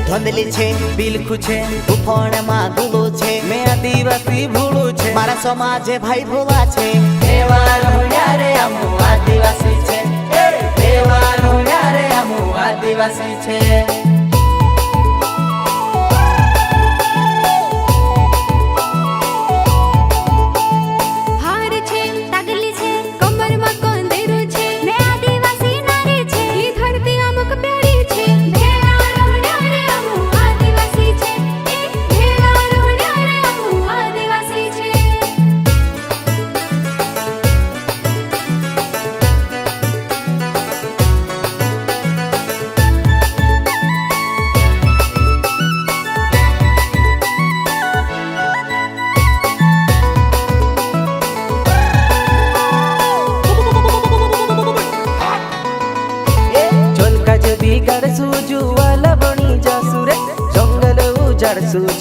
ધોંધલી છે બિલખું છે ઉફોણમાં ગુલું છે મેં આદિવાસી ભૂલું છે મારા સમાજે ભાઈ ભોલા છે તહેવારો યારે અમુ આદિવાસી છે તહેવારો યારે અમુ આદિવાસી છે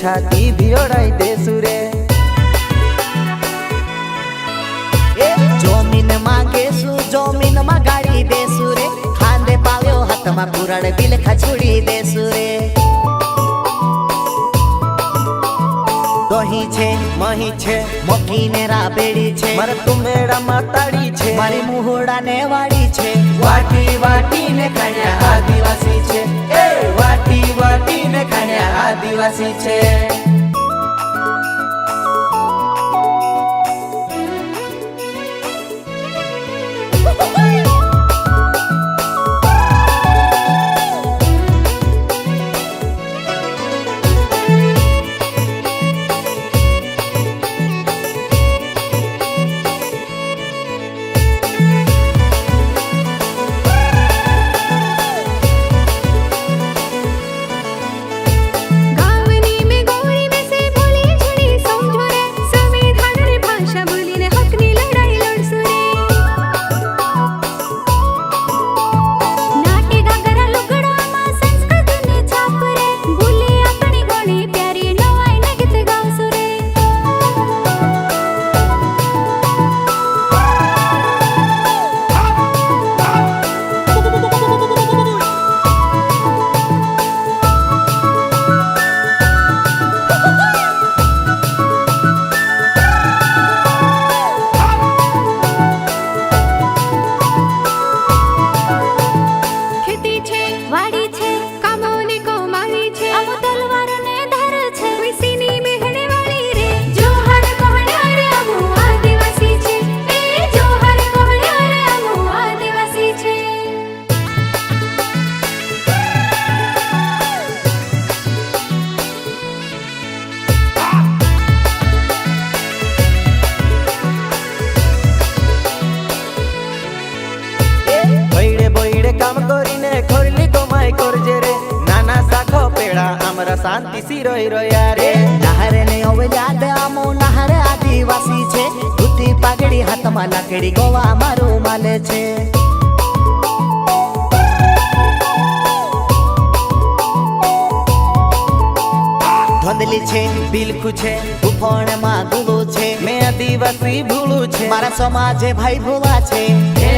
छाती भियोड़ाई देसु रे जमीन मांगेसु जमीन मा गाड़ी देसु रे खांदे पाव्यो हाथ मा पुराण बिल खछुड़ी देसु रे दही छे मही छे मोकी ने राबेड़ी छे मारे तुमेड़ा माताड़ी छे मारी मुहोड़ा ने वाड़ी छे वाटी वाटी ने खाण्या आदिवासी छे वाटी वाटी ने खाण्या आदिवासी छे शांति सी रोई रोया रे नहरे ने ओवल्याद आमो नहर आदिवासी छे धोती पागड़ी हाथ में लाकड़ी गोवा मारू माले छे धोंधली छे बिलखुं छे उफोण में गुलू छे मैं आदिवासी भूलू छे मारा समाजे भाई भोला छे।